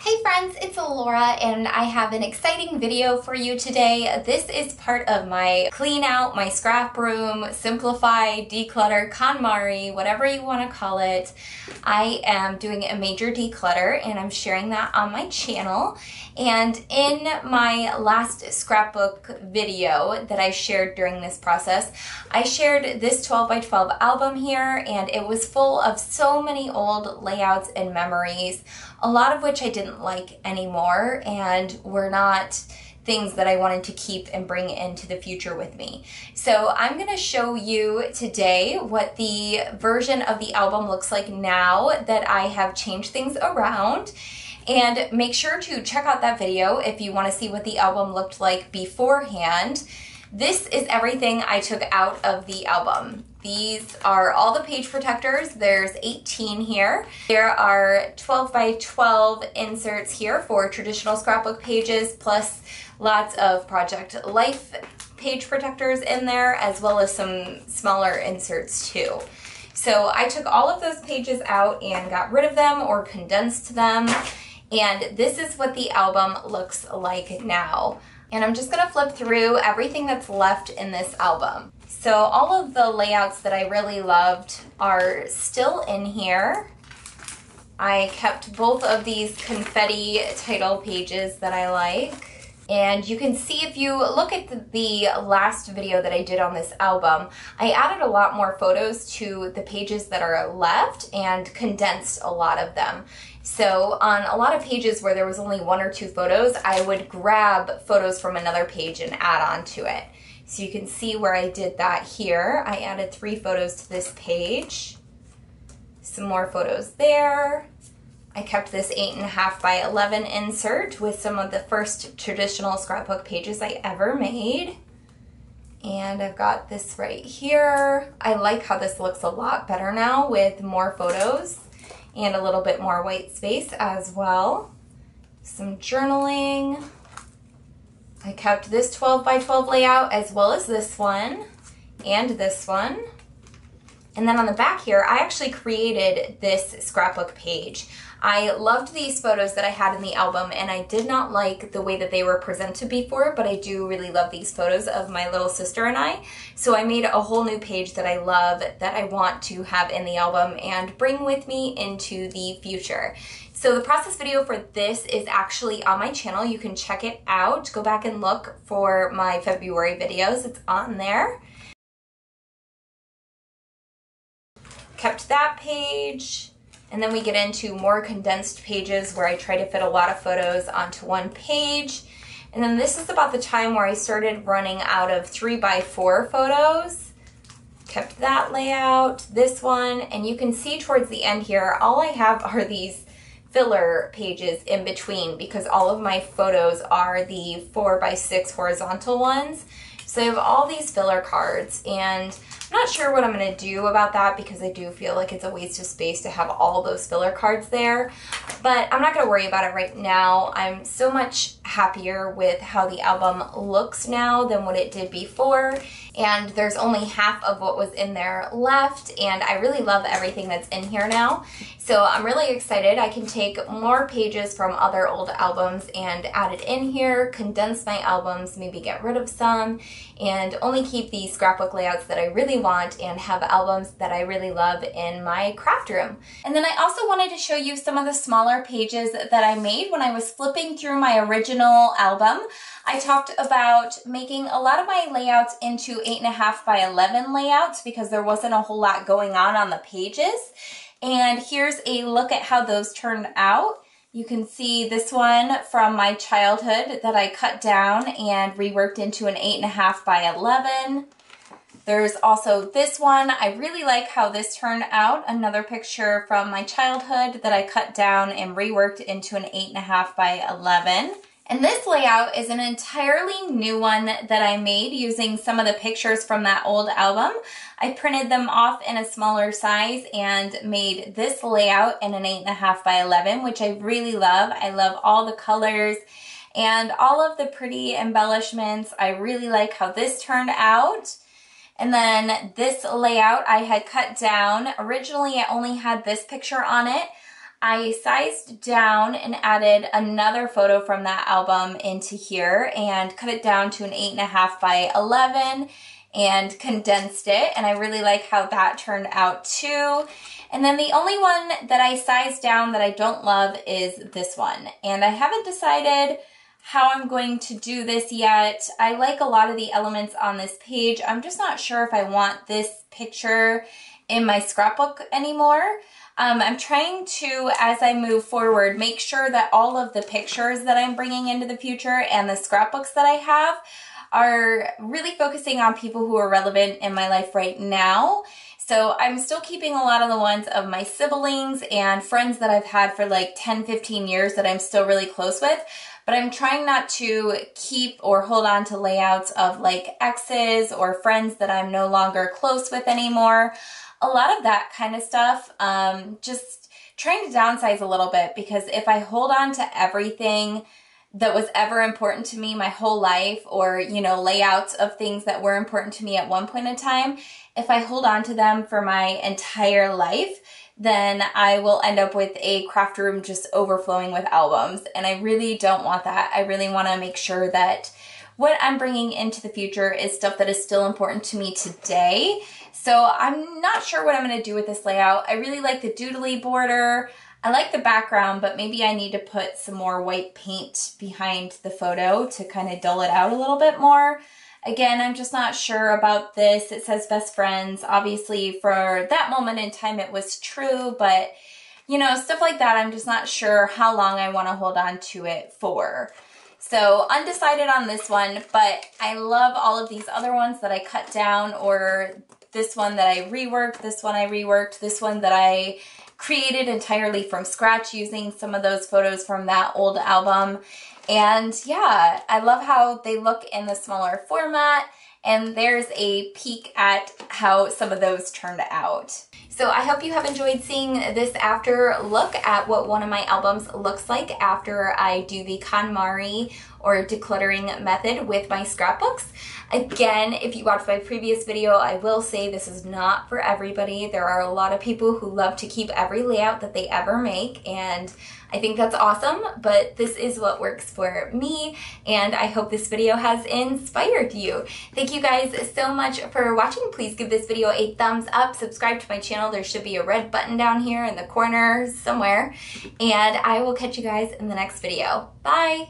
Hey friends, it's Laura and I have an exciting video for you today. This is part of my clean out, my scrap room, simplify, declutter, KonMari, whatever you want to call it. I am doing a major declutter and I'm sharing that on my channel. And in my last scrapbook video that I shared during this process, I shared this 12 by 12 album here, and it was full of so many old layouts and memories, a lot of which I didn't like anymore and were not things that I wanted to keep and bring into the future with me. So I'm going to show you today what the version of the album looks like now that I have changed things around. And make sure to check out that video if you want to see what the album looked like beforehand. This is everything I took out of the album. These are all the page protectors. There's 18 here. There are 12 by 12 inserts here for traditional scrapbook pages, plus lots of Project Life page protectors in there, as well as some smaller inserts too. So I took all of those pages out and got rid of them or condensed them. And this is what the album looks like now. And I'm just gonna flip through everything that's left in this album. So all of the layouts that I really loved are still in here. I kept both of these confetti title pages that I like. And you can see if you look at the last video that I did on this album, I added a lot more photos to the pages that are left and condensed a lot of them. So on a lot of pages where there was only one or two photos, I would grab photos from another page and add on to it. So you can see where I did that here. I added 3 photos to this page. Some more photos there. I kept this 8.5 by 11 insert with some of the first traditional scrapbook pages I ever made. And I've got this right here. I like how this looks a lot better now with more photos and a little bit more white space as well. Some journaling. I kept this 12 by 12 layout as well as this one and this one. And then on the back here, I actually created this scrapbook page. I loved these photos that I had in the album, and I did not like the way that they were presented before, but I do really love these photos of my little sister and I. So I made a whole new page that I love, that I want to have in the album and bring with me into the future. So the process video for this is actually on my channel. You can check it out. Go back and look for my February videos. It's on there. Kept that page. And then we get into more condensed pages where I try to fit a lot of photos onto one page. And then this is about the time where I started running out of 3 by 4 photos. Kept that layout, this one, and you can see towards the end here, all I have are these filler pages in between because all of my photos are the 4 by 6 horizontal ones. So I have all these filler cards, and I'm not sure what I'm going to do about that because I do feel like it's a waste of space to have all those filler cards there, but I'm not going to worry about it right now. I'm so much happier with how the album looks now than what it did before, and there's only half of what was in there left, and I really love everything that's in here now. So I'm really excited. I can take more pages from other old albums and add it in here, condense my albums, maybe get rid of some, and only keep the scrapbook layouts that I really want and have albums that I really love in my craft room. And then I also wanted to show you some of the smaller pages that I made when I was flipping through my original album. I talked about making a lot of my layouts into 8.5 by 11 layouts because there wasn't a whole lot going on the pages. And here's a look at how those turned out. You can see this one from my childhood that I cut down and reworked into an 8.5 by 11. There's also this one. I really like how this turned out. Another picture from my childhood that I cut down and reworked into an 8.5 by 11. And this layout is an entirely new one that I made using some of the pictures from that old album. I printed them off in a smaller size and made this layout in an 8.5 by 11, which I really love. I love all the colors and all of the pretty embellishments. I really like how this turned out. And then this layout I had cut down. Originally I only had this picture on it. I sized down and added another photo from that album into here and cut it down to an 8.5 by 11 and condensed it, and I really like how that turned out too. And then the only one that I sized down that I don't love is this one, and I haven't decided how I'm going to do this yet. I like a lot of the elements on this page. I'm just not sure if I want this picture in my scrapbook anymore. I'm trying to, as I move forward, make sure that all of the pictures that I'm bringing into the future and the scrapbooks that I have are really focusing on people who are relevant in my life right now. So I'm still keeping a lot of the ones of my siblings and friends that I've had for like 10, 15 years that I'm still really close with, but I'm trying not to keep or hold on to layouts of like exes or friends that I'm no longer close with anymore. A lot of that kind of stuff, just trying to downsize a little bit, because if I hold on to everything that was ever important to me my whole life, or, you know, layouts of things that were important to me at one point in time, if I hold on to them for my entire life, then I will end up with a craft room just overflowing with albums. And I really don't want that. I really want to make sure that what I'm bringing into the future is stuff that is still important to me today. So I'm not sure what I'm going to do with this layout. I really like the doodly border. I like the background, but maybe I need to put some more white paint behind the photo to kind of dull it out a little bit more. Again, I'm just not sure about this. It says best friends. Obviously, for that moment in time, it was true, but you know, stuff like that, I'm just not sure how long I want to hold on to it for. So undecided on this one, but I love all of these other ones that I cut down, or this one that I reworked, this one I reworked, this one that I created entirely from scratch using some of those photos from that old album. And yeah, I love how they look in the smaller format, and there's a peek at how some of those turned out. So I hope you have enjoyed seeing this after look at what one of my albums looks like after I do the KonMari or decluttering method with my scrapbooks. Again, if you watched my previous video, I will say this is not for everybody. There are a lot of people who love to keep every layout that they ever make, and I think that's awesome, but this is what works for me, and I hope this video has inspired you. Thank you guys so much for watching. Please give this video a thumbs up, subscribe to my channel. There should be a red button down here in the corner somewhere, and I will catch you guys in the next video. Bye!